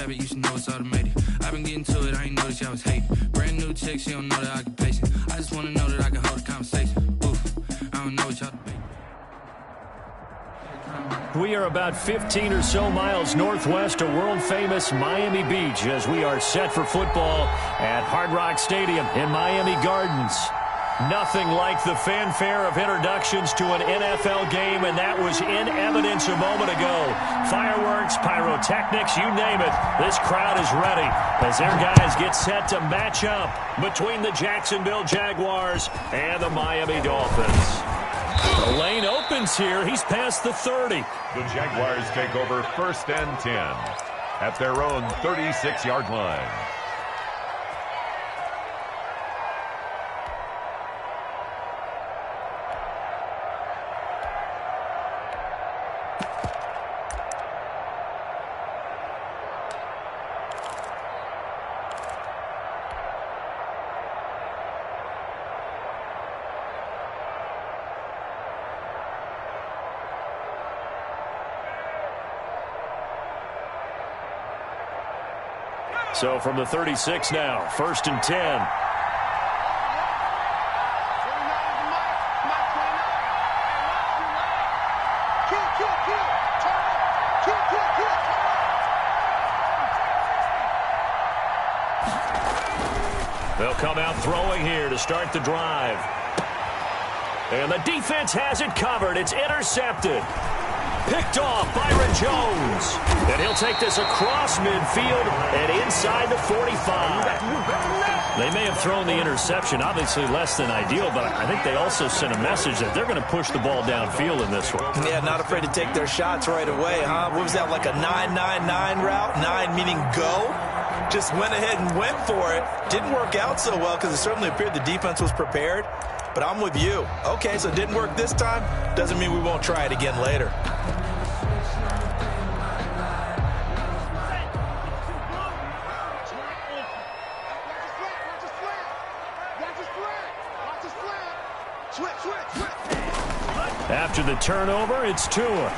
habit, you should know it's automated. I've been getting to it, I ain't noticed y'all was hating. Brand new chick, she don't know the occupation. I just wanna know that I can hold a conversation. Oof, I don't know what y'all debating. We are about 15 or so miles northwest of world-famous Miami Beach as we are set for football at Hard Rock Stadium in Miami Gardens. Nothing like the fanfare of introductions to an NFL game, and that was in evidence a moment ago. Fireworks, pyrotechnics, you name it. This crowd is ready as their guys get set to match up between the Jacksonville Jaguars and the Miami Dolphins. The lane opens here. He's past the 30. The Jaguars take over 1st and 10 at their own 36-yard line. So from the 36 now, 1st and 10. They'll come out throwing here to start the drive. And the defense has it covered. It's intercepted. Picked off Byron Jones. And he'll take this across midfield and inside the 45. They may have thrown the interception, obviously less than ideal, but I think they also sent a message that they're going to push the ball downfield in this one. Yeah, not afraid to take their shots right away, huh? What was that, like a 9-9-9 route? 9 meaning go? Just went ahead and went for it. Didn't work out so well because it certainly appeared the defense was prepared. But I'm with you. Okay, so it didn't work this time. Doesn't mean we won't try it again later. After the turnover, it's Tua.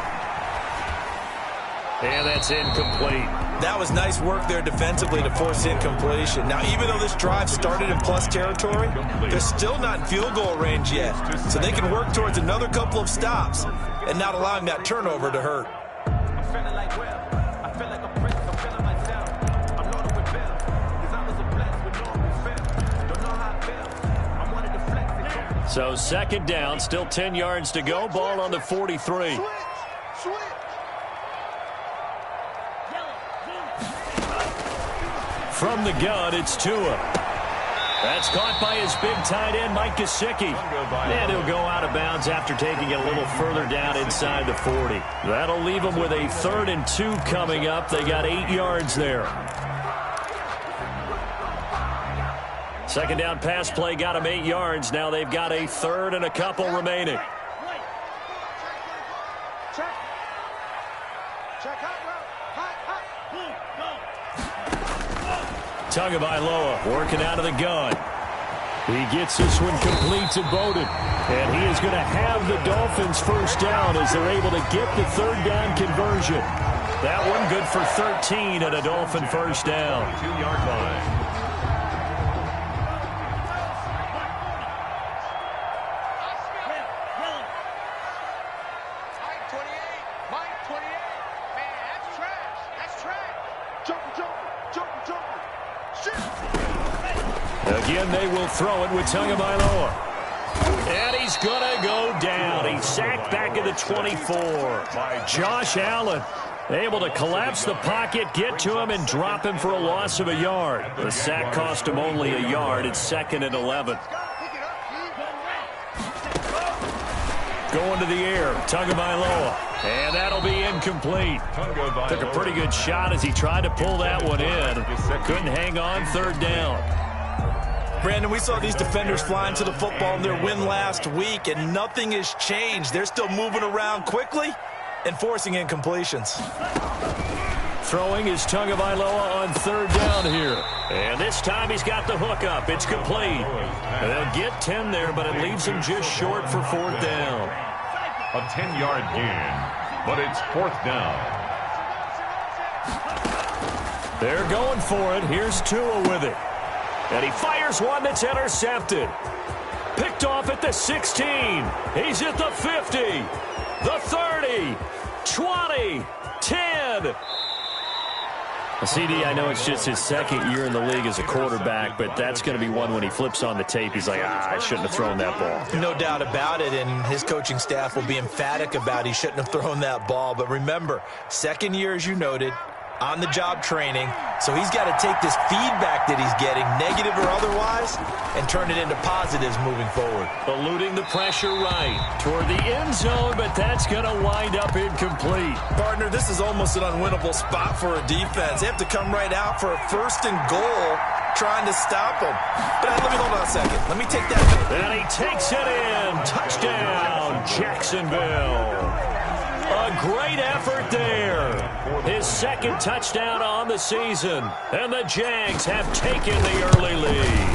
And that's incomplete. That was nice work there defensively to force incompletion. Now, even though this drive started in plus territory, they're still not in field goal range yet. So they can work towards another couple of stops and not allowing that turnover to hurt. So 2nd down, still 10 yards to go. Ball on the 43. From the gun, it's Tua. That's caught by his big tight end, Mike Gesicki. And he'll go out of bounds after taking it a little further down inside the 40. That'll leave them with a 3rd and 2 coming up. They got 8 yards there. 2nd down pass play got them 8 yards. Now they've got a 3rd and a couple remaining. Tagovailoa working out of the gun. He gets this one complete to Bowden. And he is going to have the Dolphins 1st down as they're able to get the 3rd down conversion. That one good for 13 and a Dolphin 1st down. 2-yard line. Again, they will throw it with Tagovailoa. And he's going to go down. He's sacked back at the 24 by Josh Allen. Able to collapse the pocket, get to him, and drop him for a loss of a yard. The sack cost him only a yard. It's 2nd and 11. Going to the air, Tagovailoa. And that'll be incomplete. Took a pretty good shot as he tried to pull that one in. Couldn't hang on, 3rd down. Brandon, we saw these defenders flying to the football in their win last week, and nothing has changed. They're still moving around quickly and forcing incompletions. Throwing is Tagovailoa on 3rd down here. And this time he's got the hook up. It's complete. And they'll get 10 there, but it leaves him just short for 4th down. A 10-yard gain, but it's 4th down. They're going for it. Here's Tua with it. And he fires one that's intercepted. Picked off at the 16. He's at the 50. The 30. 20. 10. CD, I know it's just his second year in the league as a quarterback, but that's going to be one when he flips on the tape. He's like, I shouldn't have thrown that ball. No doubt about it, and his coaching staff will be emphatic about he shouldn't have thrown that ball. But remember, second year, as you noted, on-the-job training, so he's got to take this feedback that he's getting, negative or otherwise, and turn it into positives moving forward. Eluding the pressure right toward the end zone, but that's going to wind up incomplete. Partner, this is almost an unwinnable spot for a defense. They have to come right out for a 1st and goal trying to stop them. But let me hold on a second. Let me take that. And he takes it in. Touchdown, Jacksonville. A great effort there. His second touchdown on the season. And the Jags have taken the early lead.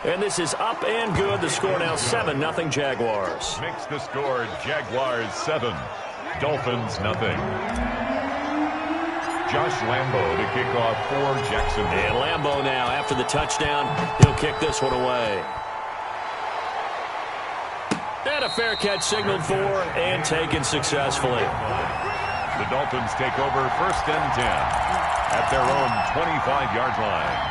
And this is up and good. The score now 7-0 Jaguars. Makes the score Jaguars 7, Dolphins nothing. Josh Lambo to kick off for Jacksonville. And Lambo now, after the touchdown, he'll kick this one away. And a fair catch signaled for and taken successfully. The Dolphins take over 1st and 10 at their own 25-yard line.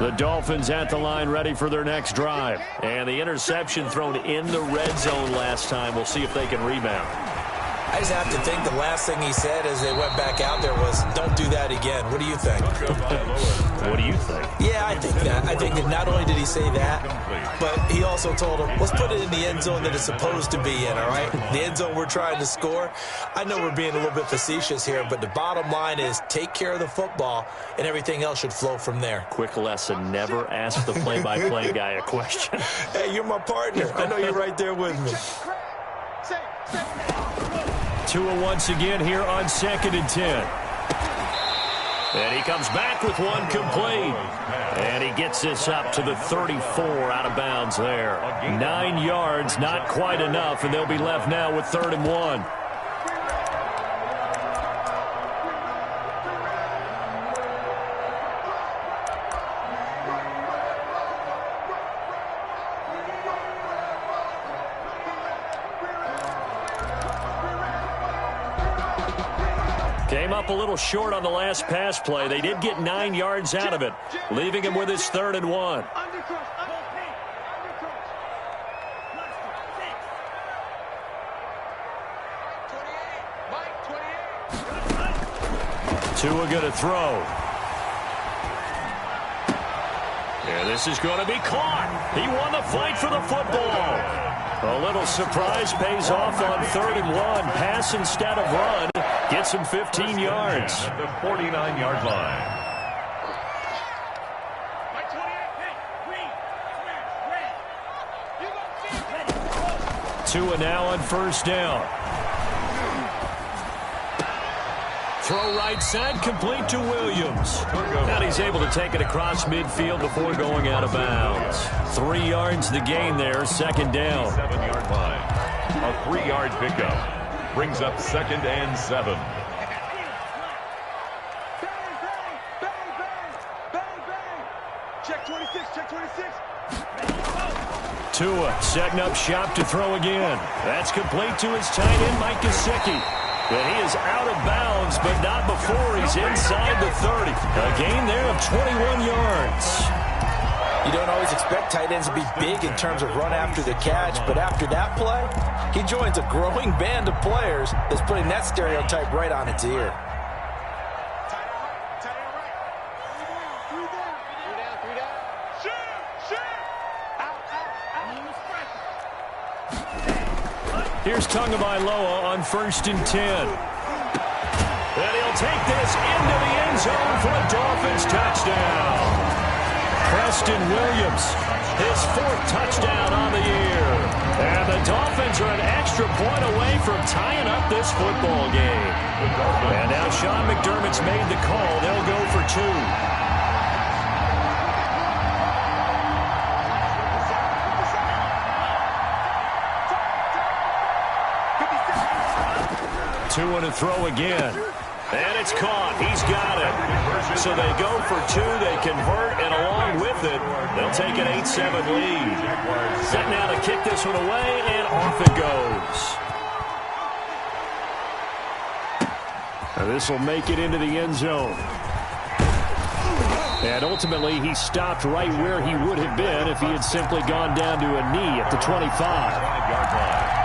The Dolphins at the line ready for their next drive. And the interception thrown in the red zone last time. We'll see if they can rebound. I just have to think the last thing he said as they went back out there was, don't do that again. What do you think? What do you think? Yeah, I think that. I think that not only did he say that, but he also told him, let's put it in the end zone that it's supposed to be in, all right? The end zone we're trying to score. I know we're being a little bit facetious here, but the bottom line is take care of the football, and everything else should flow from there. Quick lesson, never ask the play-by-play guy a question. Hey, you're my partner. I know you're right there with me. Tua once again here on 2nd and 10. And he comes back with one complete. And he gets this up to the 34 out of bounds there. 9 yards, not quite enough, and they'll be left now with 3rd and 1. Came up a little short on the last pass play. They did get 9 yards out of it, leaving him with his 3rd and 1. Tua going to throw. Yeah, this is going to be caught. He won the fight for the football. A little surprise pays off on 3rd and 1. Pass instead of run. Gets him 15 yards. At the 49-yard line. Tua now on 1st down. Throw right side, complete to Williams. And he's able to take it across midfield before going out of bounds. 3 yards the gain there, 2nd down. 7-yard line. A 3-yard pickup. Brings up 2nd and 7. Check 26, check 26. Tua setting up shop to throw again. That's complete to his tight end, Mike Gesicki. But he is out of bounds, but not before he's inside the 30. A gain there of 21 yards. You don't always expect tight ends to be big in terms of run after the catch, but after that play, he joins a growing band of players that's putting that stereotype right on its ear. Here's Tagovailoa on 1st and 10. And he'll take this into the end zone for a Dolphins touchdown. Preston Williams, his 4th touchdown on the year. And the Dolphins are an extra point away from tying up this football game. And now Sean McDermott's made the call. They'll go for 2. 2 and a throw again. And it's caught. He's got it. So they go for 2. They convert, and along with it, they'll take an 8-7 lead. Set now to kick this one away, and off it goes. Now this will make it into the end zone. And ultimately, he stopped right where he would have been if he had simply gone down to a knee at the 25-yard line.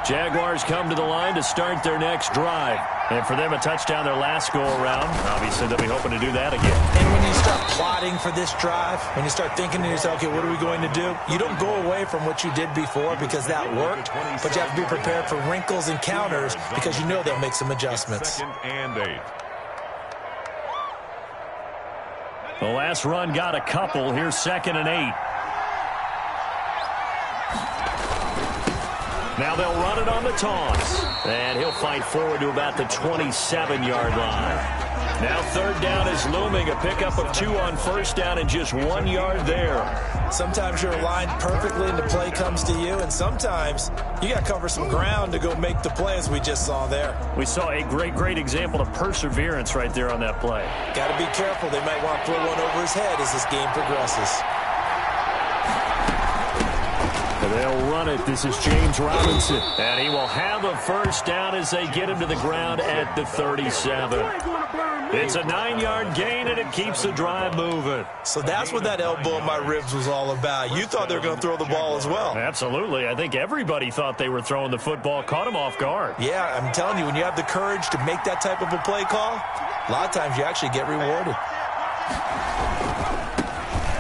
Jaguars come to the line to start their next drive. And for them, a touchdown their last go-around. Obviously, they'll be hoping to do that again. And when you start plotting for this drive, when you start thinking to yourself, okay, what are we going to do? You don't go away from what you did before because that worked, but you have to be prepared for wrinkles and counters because you know they'll make some adjustments. 2nd and 8. The last run got a couple. Here's 2nd and 8. Now they'll run it on the toss. And he'll fight forward to about the 27-yard line. Now 3rd down is looming. A pickup of 2 on 1st down and just 1 yard there. Sometimes you're aligned perfectly and the play comes to you, and sometimes you got to cover some ground to go make the play, as we just saw there. We saw a great example of perseverance right there on that play. Got to be careful. They might want to throw one over his head as this game progresses. They'll run it. This is James Robinson. And he will have a 1st down as they get him to the ground at the 37. It's a 9-yard gain, and it keeps the drive moving. So that's what that elbow in my ribs was all about. You thought they were going to throw the ball as well. Absolutely. I think everybody thought they were throwing the football, caught him off guard. Yeah, I'm telling you, when you have the courage to make that type of a play call, a lot of times you actually get rewarded.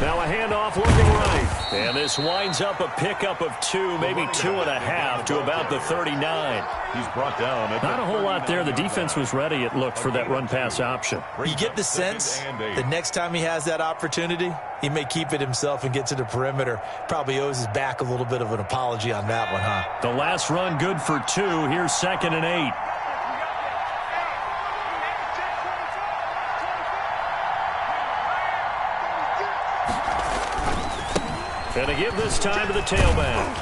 Now a handoff looking right. And this winds up a pickup of 2, maybe 2.5 to about the 39. He's brought down. Not a whole lot there. The defense was ready, it looked, for that run-pass option. You get the sense the next time he has that opportunity, he may keep it himself and get to the perimeter. Probably owes his back a little bit of an apology on that one, huh? The last run good for 2. Here's 2nd and 8. And to give this time to the tailback.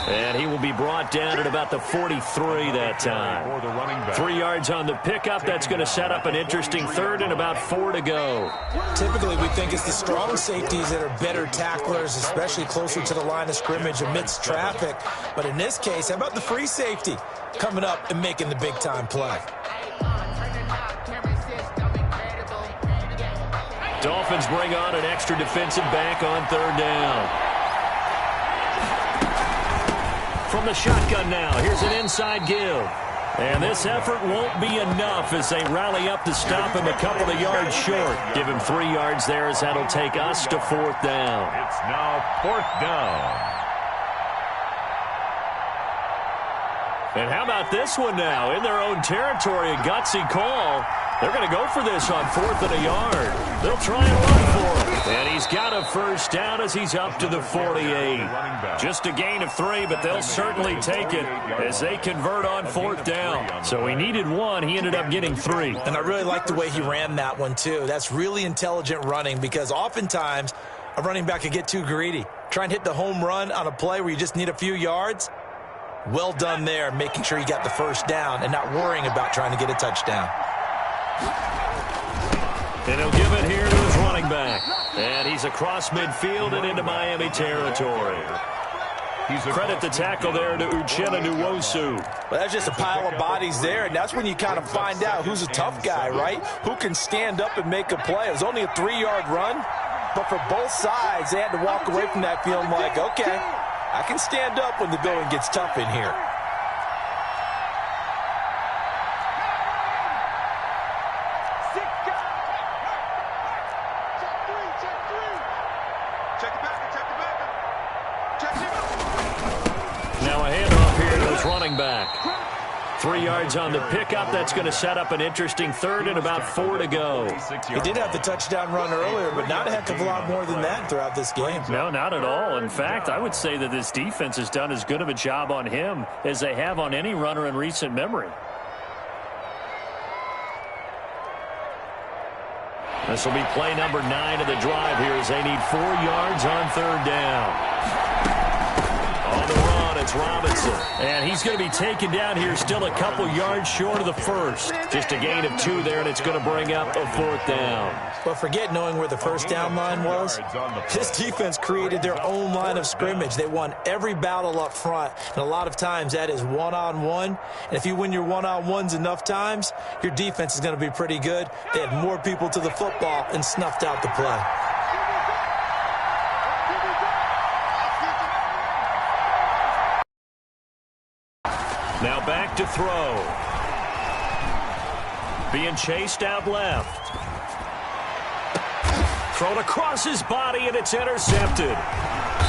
And he will be brought down at about the 43 that time. 3 yards on the pickup. That's going to set up an interesting 3rd and about 4 to go. Typically, we think it's the strong safeties that are better tacklers, especially closer to the line of scrimmage amidst traffic. But in this case, how about the free safety coming up and making the big-time play? Dolphins bring on an extra defensive back on 3rd down. From the shotgun now, here's an inside give. And this effort won't be enough as they rally up to stop him a couple of yards short. Give him 3 yards there as that'll take us to 4th down. It's now 4th down. And how about this one now? In their own territory, a gutsy call. They're going to go for this on 4th and a yard. They'll try and run for it. And he's got a 1st down as he's up to the 48. Just a gain of 3, but they'll certainly take it as they convert on 4th down. So he needed 1. He ended up getting 3. And I really like the way he ran that one, too. That's really intelligent running because oftentimes a running back can get too greedy. Try and hit the home run on a play where you just need a few yards. Well done there, making sure you got the 1st down and not worrying about trying to get a touchdown. And he'll give it here to his running back. And he's across midfield and into Miami territory. Credit the tackle there to Uchenna Nwosu. Well, that's just a pile of bodies there, and that's when you kind of find out who's a tough guy, right? Who can stand up and make a play. It was only a 3-yard run, but for both sides, they had to walk away from that feeling like, okay, I can stand up when the going gets tough in here. 3 yards on the pickup. That's going to set up an interesting third and about 4 to go. He did have the touchdown run earlier, but not a heck of a lot more than that throughout this game. No, not at all. In fact, I would say that this defense has done as good of a job on him as they have on any runner in recent memory. This will be play number 9 of the drive here as they need 4 yards on third down. On the run, it's Robinson. And he's going to be taken down here still a couple yards short of the first. Just a gain of 2 there, and it's going to bring up a 4th down. But forget knowing where the first down line was. This defense created their own line of scrimmage. They won every battle up front, and a lot of times that is one-on-one. And if you win your one-on-ones enough times, your defense is going to be pretty good. They had more people to the football and snuffed out the play. Now back to throw. Being chased out left. Thrown across his body, and it's intercepted.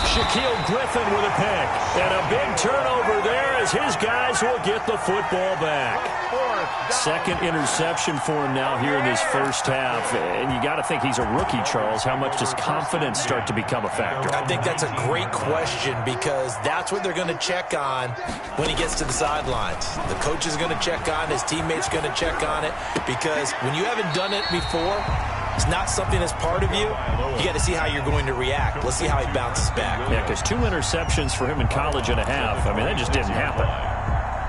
Shaquille Griffin with a pick. And a big turnover there as his guys will get the football back. Second interception for him now here in this first half. And you got to think he's a rookie, Charles. How much does confidence start to become a factor? I think that's a great question because that's what they're going to check on when he gets to the sidelines. The coach is going to check on, his teammates going to check on it, because when you haven't done it before, it's not something that's part of you. You got to see how you're going to react. Let's see how he bounces back. Yeah, because 2 interceptions for him in college and a half. I mean, that just didn't happen.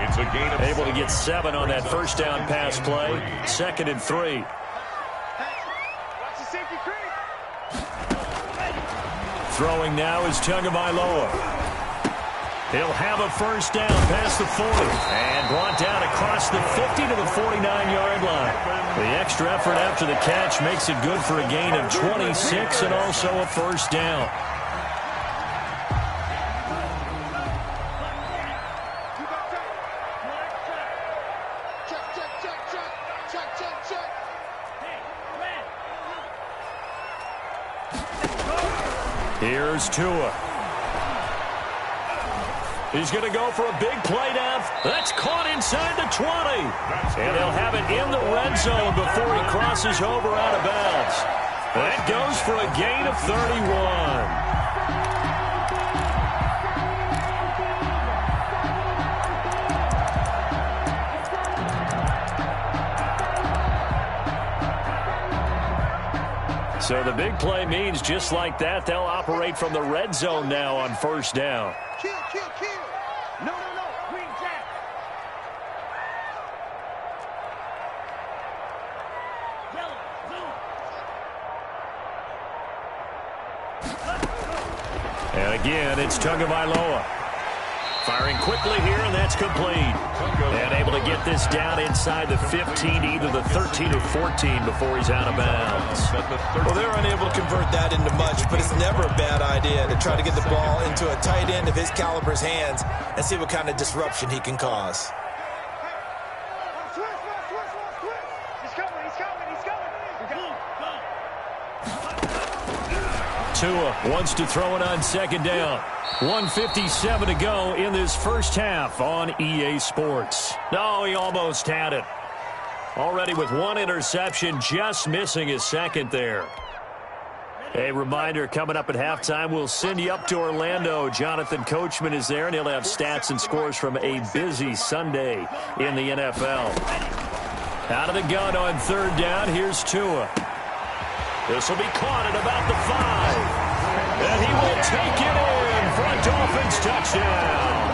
It's a gain of Able to get 7 on that first down pass play. 2nd and 3. Throwing now is Tagovailoa. He'll have a first down past the 40. And brought down across the 50 to the 49-yard line. The extra effort after the catch makes it good for a gain of 26 and also a first down. Here's Tua. He's going to go for a big play down. That's caught inside the 20. And they'll have it in the red zone before he crosses over out of bounds. That goes for a gain of 31. So the big play means just like that, they'll operate from the red zone now on first down. Kill. No. Green Jack. And again, it's Tagovailoa. Firing quickly here, and that's complete. And able to get this down inside the 15, either the 13 or 14 before he's out of bounds. Well, they're unable to convert that into much, but it's never a bad idea to try to get the ball into a tight end of his caliber's hands and see what kind of disruption he can cause. Tua wants to throw it on second down. 1:57 to go in this first half on EA Sports. No, he almost had it. Already with 1 interception, just missing his second there. A reminder, coming up at halftime, we'll send you up to Orlando. Jonathan Coachman is there, and he'll have stats and scores from a busy Sunday in the NFL. Out of the gun on third down, here's Tua. This will be caught at about the 5. And he will take it in for a Dolphins touchdown.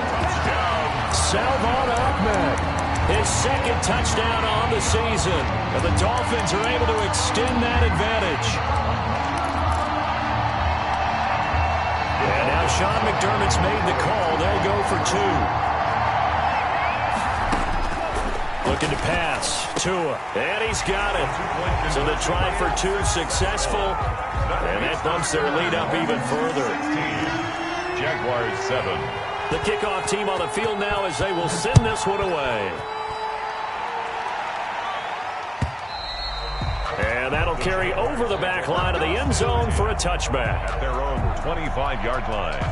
Salvon Ahmed, his second touchdown on the season. And the Dolphins are able to extend that advantage. And now Sean McDermott's made the call. They'll go for 2. Looking to pass. Tua. And he's got it. So the try for 2 successful. And that bumps their lead up even further. Jaguars 7. The kickoff team on the field now as they will send this one away. And that'll carry over the back line of the end zone for a touchback. At their own 25-yard line.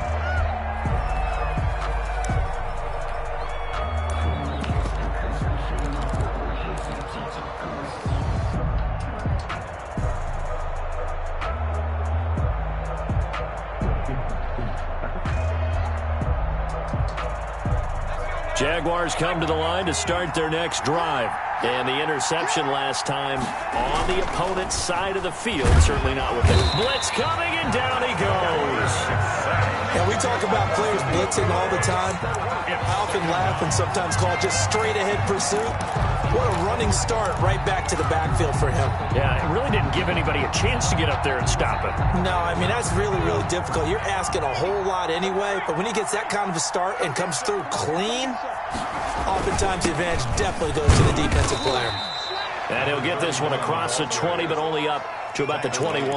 Jaguars come to the line to start their next drive. And the interception last time on the opponent's side of the field. Certainly not with it. Blitz coming, and down he goes. And we talk about players blitzing all the time. I often laugh and sometimes call it just straight-ahead pursuit. What a running start right back to the backfield for him. Yeah, it really didn't give anybody a chance to get up there and stop it. No, I mean, that's really, really difficult. You're asking a whole lot anyway, but when he gets that kind of a start and comes through clean, oftentimes the advantage definitely goes to the defensive player. And he'll get this one across the 20, but only up to about the 21.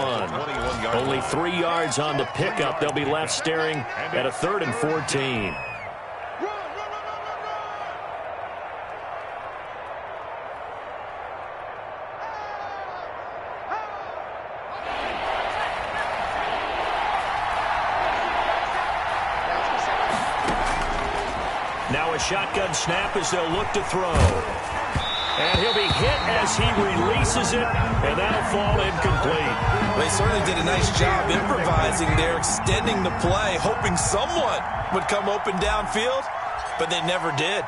Only 3 yards on the pickup. They'll be left staring at a 3rd and 14. Now a shotgun snap as they'll look to throw. And he'll be hit as he releases it, and that'll fall incomplete. They certainly did a nice job improvising there, extending the play, hoping someone would come open downfield, but they never did.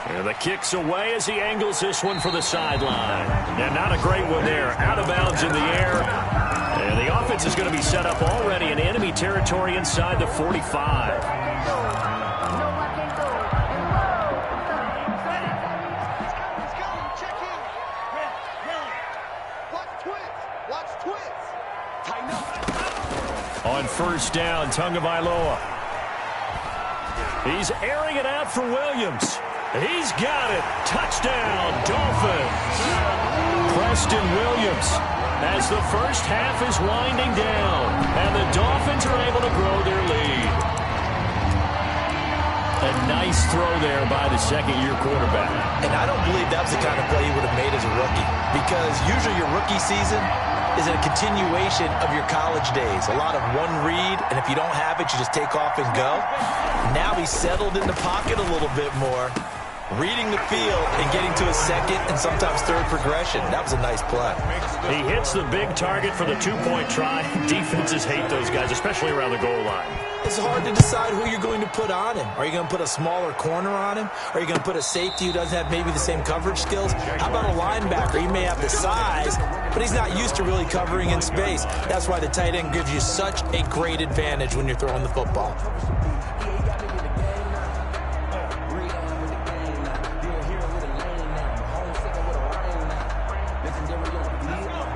And the kick's away as he angles this one for the sideline. And not a great one there. Out of bounds in the air. And the offense is going to be set up already in enemy territory inside the 45. On first down, Tagovailoa. He's airing it out for Williams. He's got it. Touchdown, Dolphins. Preston Williams as the first half is winding down, and the Dolphins are able to grow their lead. A nice throw there by the second-year quarterback. And I don't believe that was the kind of play he would have made as a rookie, because usually your rookie season is a continuation of your college days. A lot of one read, and if you don't have it, you just take off and go. Now he's settled in the pocket a little bit more, reading the field and getting to a second and sometimes third progression. That was a nice play. He hits the big target for the two-point try. Defenses hate those guys, especially around the goal line. It's hard to decide who you're going to put on him. Are you going to put a smaller corner on him? Are you going to put a safety who doesn't have maybe the same coverage skills? How about a linebacker? He may have the size, but he's not used to really covering in space. That's why the tight end gives you such a great advantage when you're throwing the football.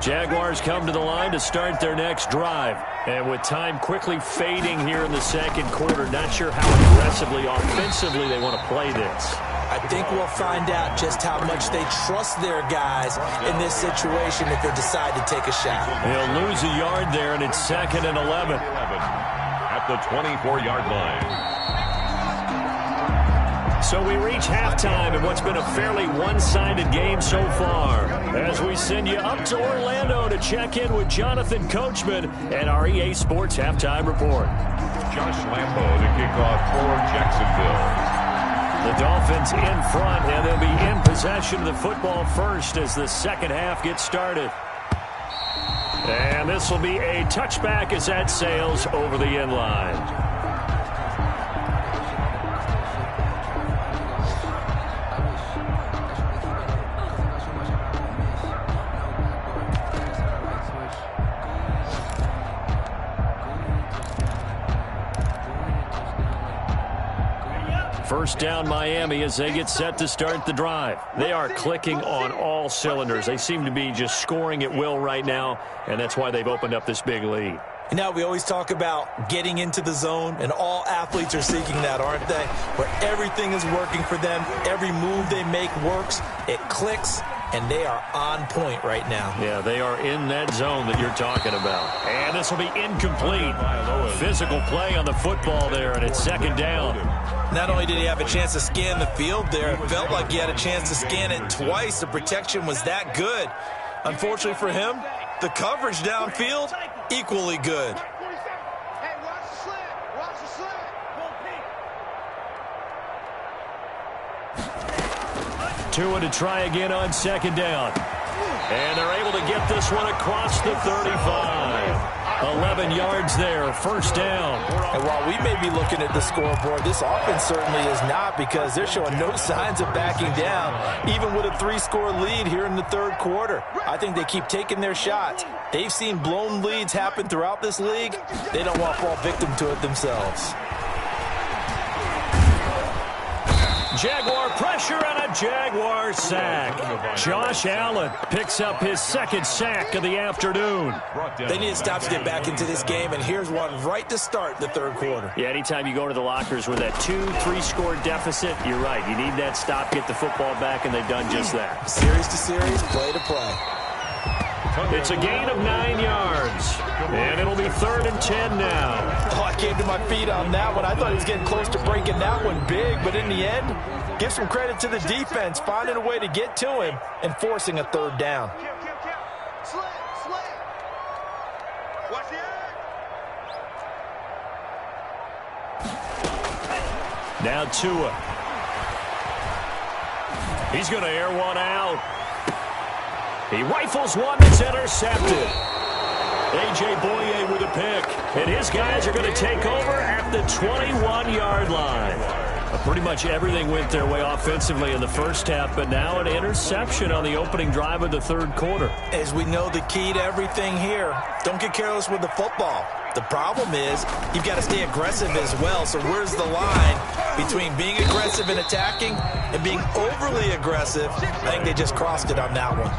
Jaguars come to the line to start their next drive. And with time quickly fading here in the second quarter, not sure how aggressively, offensively they want to play this. I think we'll find out just how much they trust their guys in this situation if they decide to take a shot. He'll lose a yard there, and it's 2nd and 11. At the 24-yard line. So we reach halftime in what's been a fairly one-sided game so far. As we send you up to Orlando to check in with Jonathan Coachman and our EA Sports Halftime Report. Josh Lambo to kick off for Jacksonville. The Dolphins in front, and they'll be in possession of the football first as the second half gets started. And this will be a touchback as that sails over the end line. First down Miami as they get set to start the drive. They are clicking on all cylinders. They seem to be just scoring at will right now, and that's why they've opened up this big lead. You know, we always talk about getting into the zone, and all athletes are seeking that, aren't they? Where everything is working for them. Every move they make works. It clicks, and they are on point right now. Yeah, they are in that zone that you're talking about. And this will be incomplete. Physical play on the football there, and it's 2nd down. Not only did he have a chance to scan the field there, it felt like he had a chance to scan it twice. The protection was that good. Unfortunately for him, the coverage downfield, equally good. Hey, watch the slant. Watch the slant. Tua to try again on 2nd down. And they're able to get this one across the 35. 11 yards there, first down. And while we may be looking at the scoreboard, this offense certainly is not, because they're showing no signs of backing down, even with a 3-score lead here in the third quarter. I think they keep taking their shots. They've seen blown leads happen throughout this league. They don't want to fall victim to it themselves. Jaguar pressure and a Jaguar sack. Josh Allen picks up his second sack of the afternoon. They need to stop to get back into this game, and here's one right to start the third quarter. Yeah, anytime you go to the lockers with that 2-3-score deficit, you're right. You need that stop, get the football back, and they've done just that. Series to series, play to play. It's a gain of 9 yards, and it'll be 3rd and 10 now. Oh, I came to my feet on that one. I thought he was getting close to breaking that one big, but in the end, give some credit to the defense, finding a way to get to him and forcing a third down. Slant. Watch the egg. Now Tua. He's going to air one out. He rifles one that's intercepted. A.J. Boye with a pick. And his guys are going to take over at the 21-yard line. Pretty much everything went their way offensively in the first half, but now an interception on the opening drive of the third quarter. As we know, the key to everything here, don't get careless with the football. The problem is you've got to stay aggressive as well. So where's the line between being aggressive and attacking and being overly aggressive? I think they just crossed it on that one.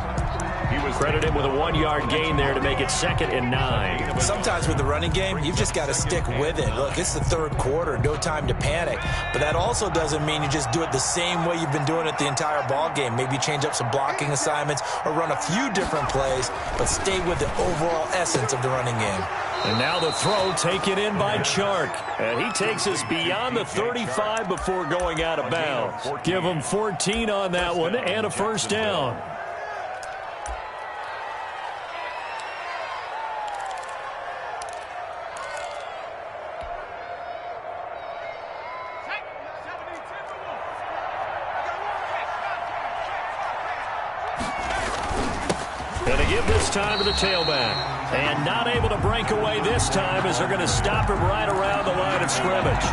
He was credited with a 1-yard gain there to make it 2nd and 9. Sometimes with the running game, you've just got to stick with it. Look, it's the third quarter, no time to panic. But that also doesn't mean you just do it the same way you've been doing it the entire ball game. Maybe change up some blocking assignments or run a few different plays, but stay with the overall essence of the running game. And now the throw taken in by Chark. And he takes us beyond the 35 before going out of bounds. Give him 14 on that one and a first down. Going to give this time to the tailback. And not able to break away this time as they're going to stop him right around the line of scrimmage.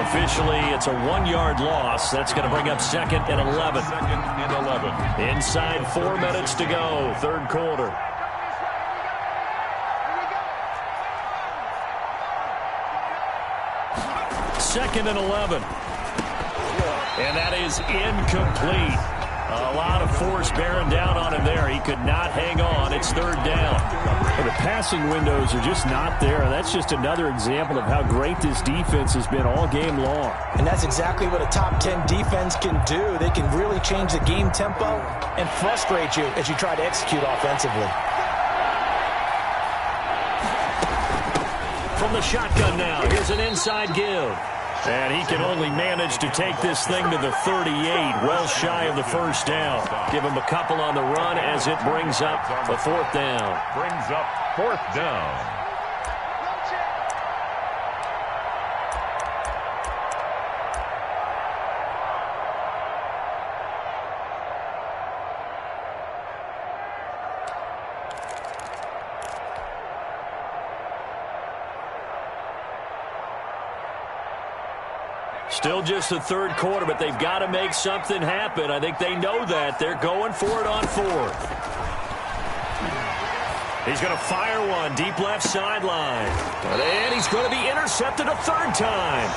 Officially, it's a 1-yard loss. That's going to bring up 2nd and 11. Inside 4 minutes to go, third quarter. Second and 11. And that is incomplete. A lot of force bearing down on him there. He could not hang on. It's third down. Well, the passing windows are just not there. That's just another example of how great this defense has been all game long. And that's exactly what a top 10 defense can do. They can really change the game tempo and frustrate you as you try to execute offensively. From the shotgun now, here's an inside give. And he can only manage to take this thing to the 38, well shy of the first down. Give him a couple on the run as it brings up a 4th down. Brings up 4th down. Still just the third quarter, but they've got to make something happen. I think they know that. They're going for it on 4th. He's going to fire one deep left sideline. And he's going to be intercepted a 3rd time.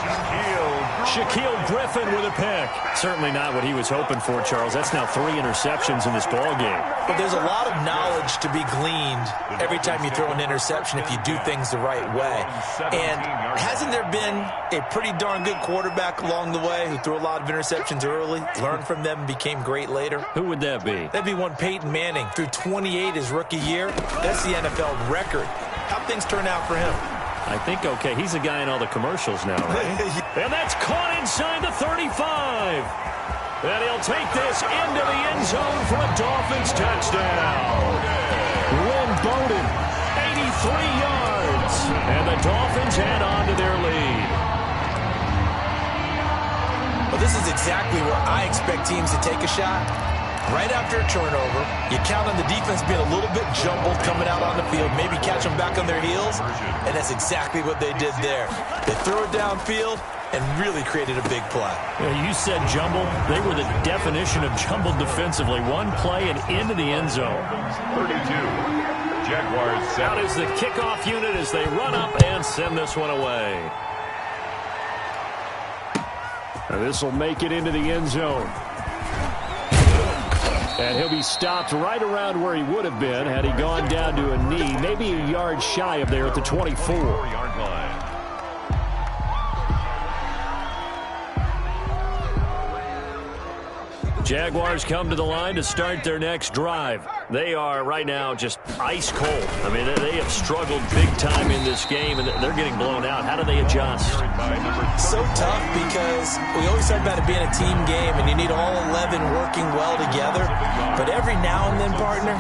Shaquille Griffin with a pick. Certainly not what he was hoping for, Charles. That's now 3 interceptions in this ball game. But there's a lot of knowledge to be gleaned every time you throw an interception if you do things the right way. And hasn't there been a pretty darn good quarterback along the way who threw a lot of interceptions early, learned from them, and became great later? Who would that be? That'd be one Peyton Manning. Threw 28 his rookie year. That's the NFL record. How'd things turn out for him? I think, okay, he's a guy in all the commercials now, right? And that's caught inside the 35. And he'll take this into the end zone for a Dolphins touchdown. Lynn Bowden, 83 yards. And the Dolphins add on to their lead. Well, this is exactly where I expect teams to take a shot. right after a turnover. You count on the defense being a little bit jumbled coming out on the field, maybe catch them back on their heels, and that's exactly what they did there. They threw it downfield and really created a big play. Yeah, you said jumbled. They were the definition of jumbled defensively. One play and into the end zone. 32. Jaguars set. Out is the kickoff unit as they run up and send this one away. This will make it into the end zone. And he'll be stopped right around where he would have been had he gone down to a knee, maybe a yard shy of there at the 24-yard line. Jaguars come to the line to start their next drive. They are right now just ice cold. I mean, they have struggled big time in this game, and they're getting blown out. How do they adjust? So tough because we always talk about it being a team game, and you need all 11 working well together. But every now and then, partner,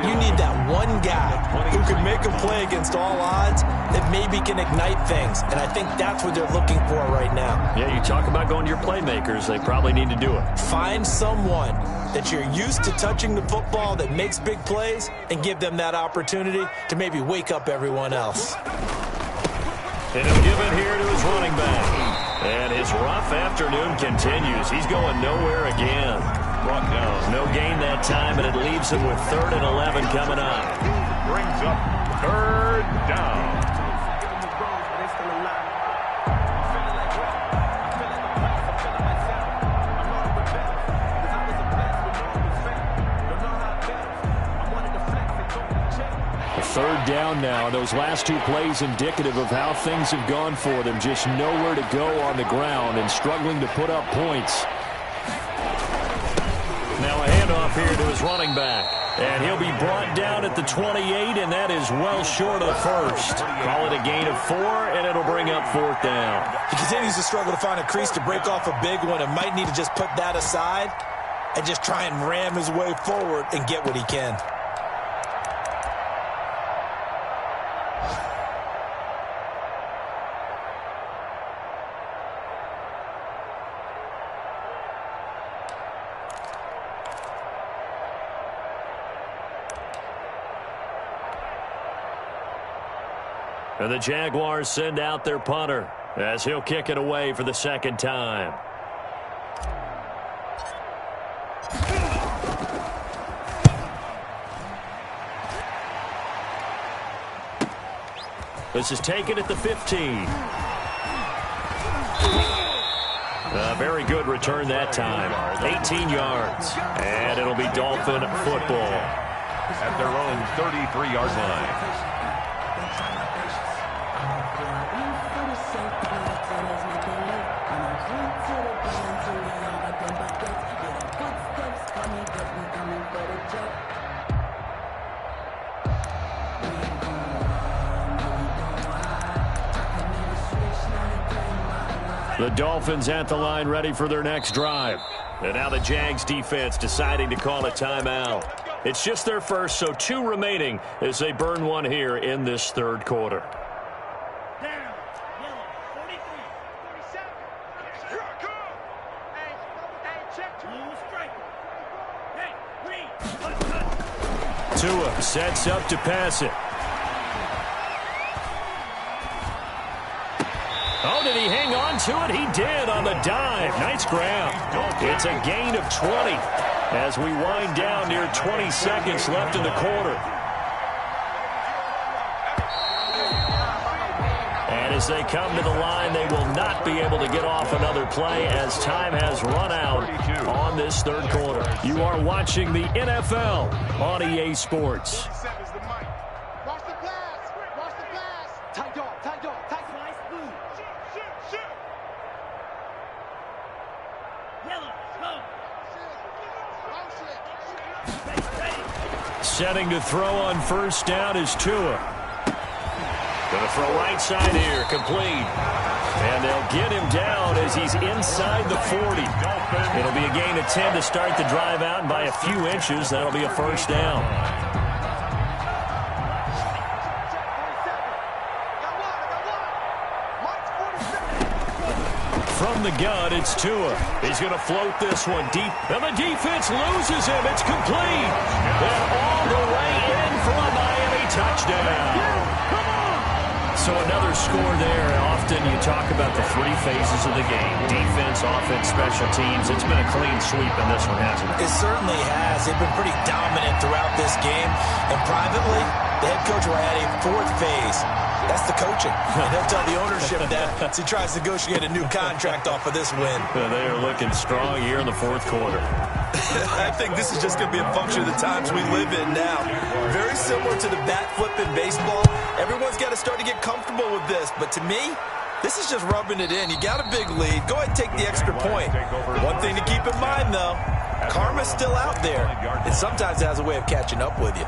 you need that one guy who can make a play against all odds that maybe can ignite things. And I think that's what they're looking for right now. Yeah, you talk about going to your playmakers. They probably need to do it. Find someone that you're used to touching the football that makes big plays and give them that opportunity to maybe wake up everyone else. And he'll give it here to his running back. And his rough afternoon continues. He's going nowhere again. Brought down. No gain that time, and it leaves him with 3rd and 11 coming up. Brings up 3rd down. Third down now. Those last two plays indicative of how things have gone for them. Just nowhere to go on the ground and struggling to put up points. Now a handoff here to his running back. And he'll be brought down at the 28, and that is well short of the first. Call it a gain of 4, and it'll bring up 4th down. He continues to struggle to find a crease to break off a big one and might need to just put that aside and just try and ram his way forward and get what he can. And the Jaguars send out their punter as he'll kick it away for the 2nd time. This is taken at the 15. A very good return that time. 18 yards. And it'll be Dolphin football. At their own 33-yard line. The Dolphins at the line ready for their next drive. And now the Jags defense deciding to call a timeout. It's just their first, so 2 remaining as they burn one here in this 3rd quarter. Down, yellow, 43, 47. Here I come. Hey, check to you, striker. Hey, green. Tua sets up to pass it. Oh, did he hang on to it? He did on the dive. Nice grab. It's a gain of 20 as we wind down near 20 seconds left in the quarter. And as they come to the line, they will not be able to get off another play as time has run out on this 3rd quarter. You are watching the NFL on EA Sports. Watch the pass. Watch the pass. Tight dog, tight dog, tight slice, blue. Shoot. Yellow, go. Setting to throw on 1st down is Tua. Going to throw right side here, complete. And they'll get him down as he's inside the 40. It'll be a gain of 10 to start the drive out, and by a few inches, that'll be a 1st down. from the gun, it's Tua. He's going to float this one deep, and the defense loses him. It's complete. And all the way in for a Miami touchdown. So another score there. Often you talk about the three phases of the game: defense, offense, special teams. It's been a clean sweep in this one, hasn't it? It certainly has. They've been pretty dominant throughout this game. And privately, the head coach will add a fourth phase. That's the coaching. And he'll tell the ownership that as he tries to negotiate a new contract off of this win. They are looking strong here in the fourth quarter. I think this is just going to be a function of the times we live in now. Very similar to the bat flip in baseball. Everyone's got to start to get comfortable with this. But to me, this is just rubbing it in. You got a big lead. Go ahead and take the extra point. One thing to keep in mind, though, karma's still out there. And sometimes it has a way of catching up with you.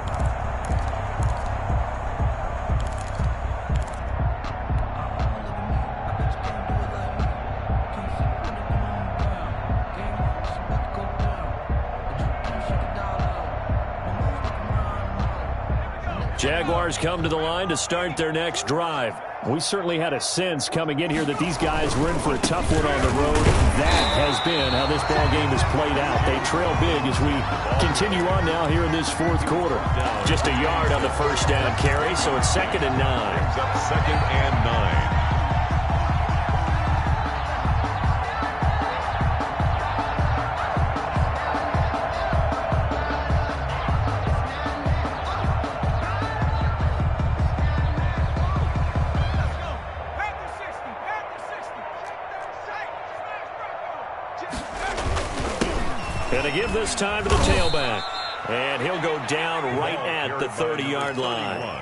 Jaguars come to the line to start their next drive. We certainly had a sense coming in here that these guys were in for a tough one on the road. That has been how this ball game has played out. They trail big as we continue on now here in this fourth quarter. Just a yard on the first down carry, so it's 2nd and 9. Brings up 2nd and 9. And to give this time to the tailback. And he'll go down right at the 30-yard line.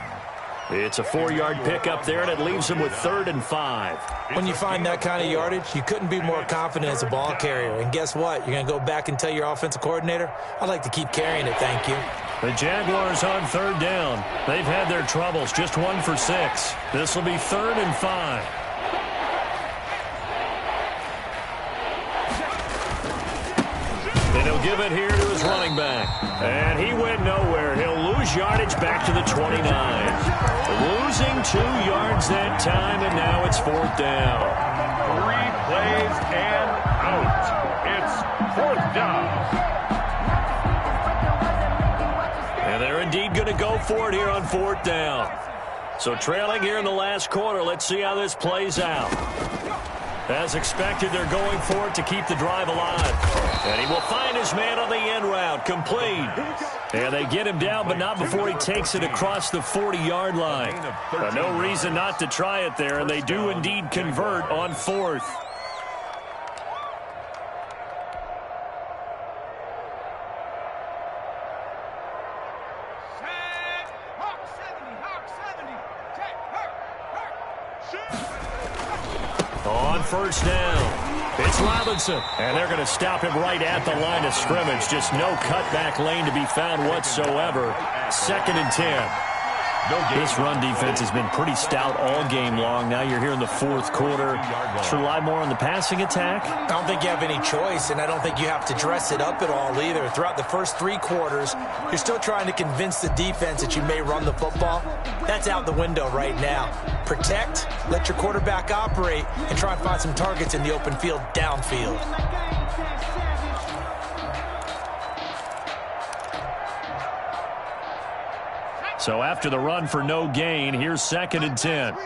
It's a 4-yard pickup there, and it leaves him with 3rd and 5. When you find that kind of yardage, you couldn't be more confident as a ball carrier. And guess what? You're going to go back and tell your offensive coordinator, I'd like to keep carrying it, thank you. The Jaguars on 3rd down. They've had their troubles, just 1 for 6. This will be 3rd and 5. And he'll give it here to his running back. And he went nowhere. He'll lose yardage back to the 29. Losing 2 yards that time, and now it's 4th down. 3 plays and out. It's 4th down. And they're indeed going to go for it here on 4th down. So trailing here in the last quarter, let's see how this plays out. As expected, they're going for it to keep the drive alive. And he will find his man on the end route, complete. And they get him down, but not before he takes it across the 40-yard line. But no reason not to try it there, and they do indeed convert on 4th. On 1st down, it's Robinson, and they're going to stop him right at the line of scrimmage. Just no cutback lane to be found whatsoever. 2nd and 10. This run defense has been pretty stout all game long. Now you're here in the 4th quarter. Should rely more on the passing attack? I don't think you have any choice, and I don't think you have to dress it up at all either. Throughout the first 3 quarters, you're still trying to convince the defense that you may run the football. That's out the window right now. Protect, let your quarterback operate, and try and find some targets in the open field downfield. So after the run for no gain, here's 2nd and 10.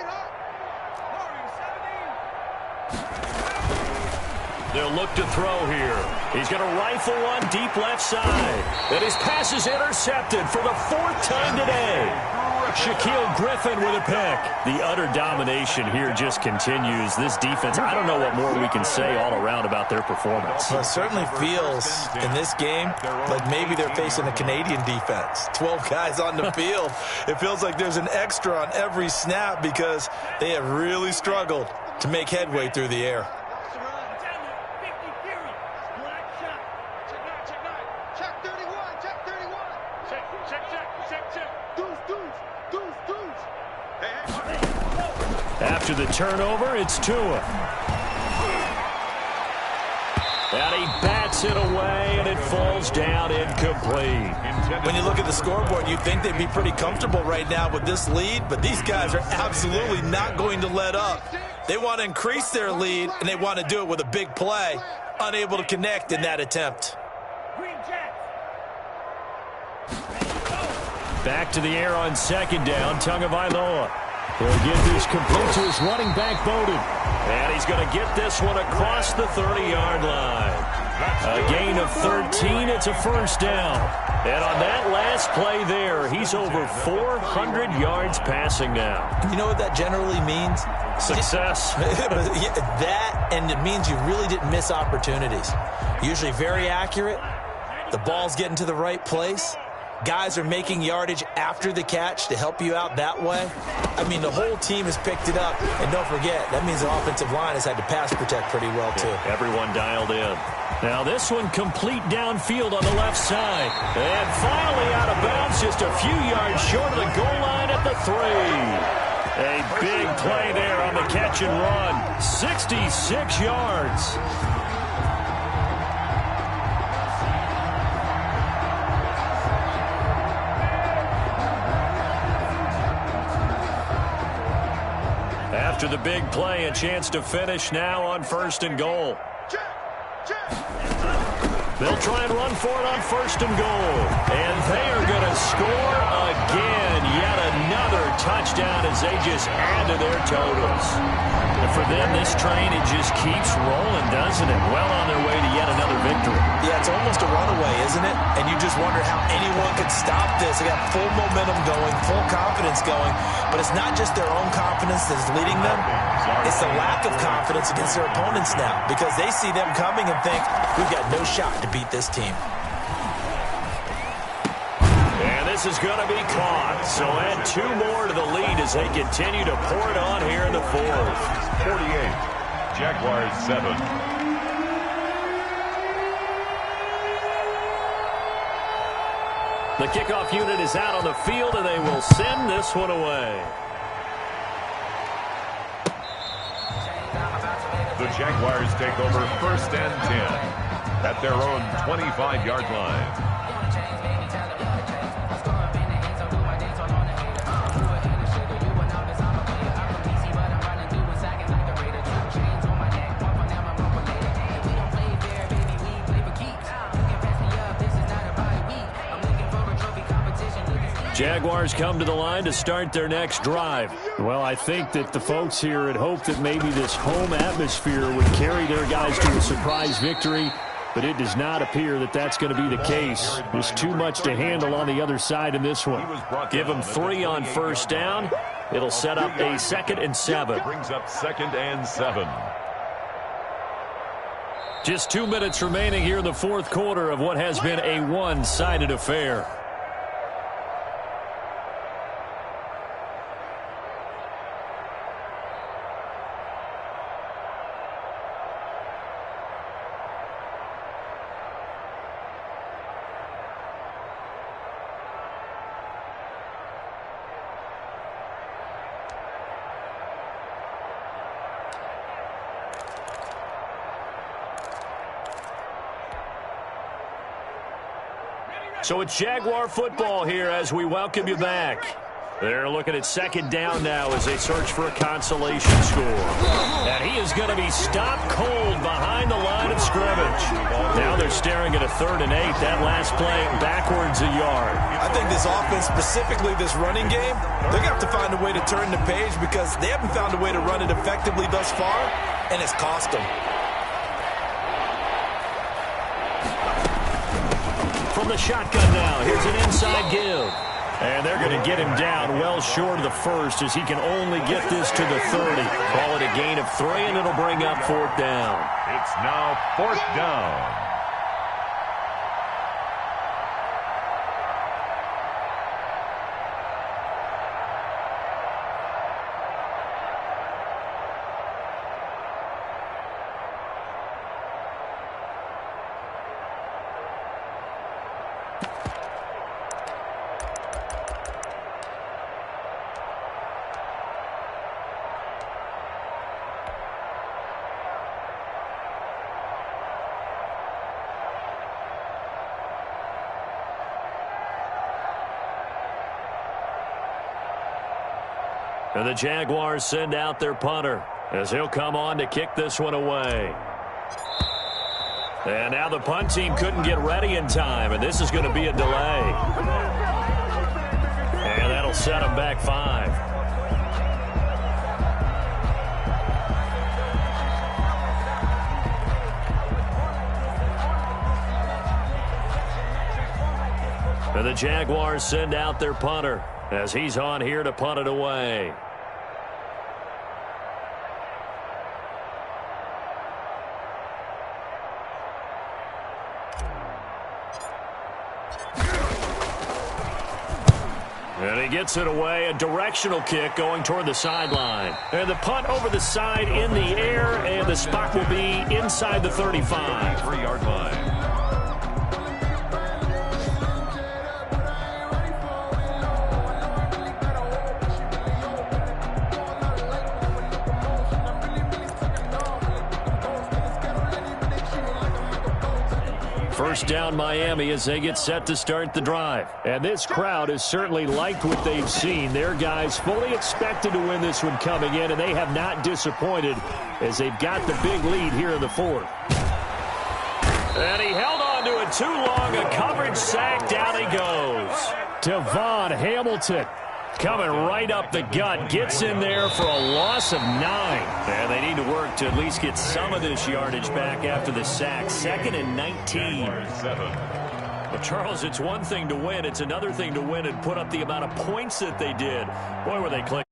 They'll look to throw here. He's going to rifle one deep left side. And his pass is intercepted for the 4th time today. Shaquille Griffin with a pick. The utter domination here just continues. This defense, I don't know what more we can say all around about their performance. Well, it certainly feels in this game like maybe they're facing a Canadian defense. 12 guys on the field. It feels like there's an extra on every snap because they have really struggled to make headway through the air. After the turnover, it's Tua. And he bats Takes it away, and it falls down incomplete. When you look at the scoreboard, you'd think they'd be pretty comfortable right now with this lead, but these guys are absolutely not going to let up. They want to increase their lead, and they want to do it with a big play. Unable to connect in that attempt. Back to the air on second down, Tagovailoa. He'll get this complete to his running back, Bowden. And he's going to get this one across the 30-yard line. A gain of 13, it's a first down. And on that last play there, he's over 400 yards passing now. You know what that generally means? Success. That, and it means you really didn't miss opportunities. Usually very accurate. The ball's getting to the right place. Guys are making yardage after the catch to help you out that way. I mean, the whole team has picked it up. And don't forget, that means the offensive line has had to pass protect pretty well, too. Everyone dialed in. Now this one complete downfield on the left side. And finally out of bounds, just a few yards short of the goal line at the 3. A big play there on the catch and run. 66 yards. After the big play, a chance to finish now on 1st and goal. They'll try and run for it on 1st and goal. And they are going to score again. Yet another touchdown as they just add to their totals. And for them, this train, it just keeps rolling, doesn't it? Well on their way to yet another victory. Yeah, it's almost a runaway, isn't it? And you just wonder how anyone could stop this. They got full momentum going, full confidence going. But it's not just their own confidence that's leading them. It's the lack of confidence against their opponents now, because they see them coming and think, we've got no shot to beat this team. And this is going to be caught. So add 2 more to the lead as they continue to pour it on here in the 4th. 48, Jaguars 7. The kickoff unit is out on the field, and they will send this one away. The Jaguars take over 1st and 10 at their own 25-yard line. Jaguars come to the line to start their next drive. Well, I think that the folks here had hoped that maybe this home atmosphere would carry their guys to a surprise victory, but it does not appear that that's going to be the case. There's too much to handle on the other side in this one. Give them 3 on 1st down. It'll set up a 2nd and 7. Brings up 2nd and 7. Just 2 minutes remaining here in the 4th quarter of what has been a one-sided affair. So it's Jaguar football here as we welcome you back. They're looking at 2nd down now as they search for a consolation score. And he is going to be stopped cold behind the line of scrimmage. Now they're staring at a 3rd and 8. That last play backwards a yard. I think this offense, specifically this running game, they're going to have to find a way to turn the page because they haven't found a way to run it effectively thus far, and it's cost them. From the shotgun now, here's an inside give. And they're going to get him down well short of the 1st as he can only get this to the 30. Call it a gain of 3, and it'll bring up 4th down. It's now 4th down. And the Jaguars send out their punter as he'll come on to kick this one away. And now the punt team couldn't get ready in time, and this is going to be a delay. And that'll set them back 5. And the Jaguars send out their punter as he's on here to punt it away. And he gets it away, a directional kick going toward the sideline. And the punt over the side in the air, and the spot will be inside the 35. 3-yard line. First down Miami as they get set to start the drive. And this crowd has certainly liked what they've seen. Their guys fully expected to win this one coming in, and they have not disappointed as they've got the big lead here in the 4th. And he held on to it too long. A coverage sack. Down he goes. Devon Hamilton coming right up the gut. Gets in there for a loss of 9. And they need to work to at least get some of this yardage back after the sack. 2nd and 19. Well, Charles, it's one thing to win. It's another thing to win and put up the amount of points that they did. Boy, were they clicking.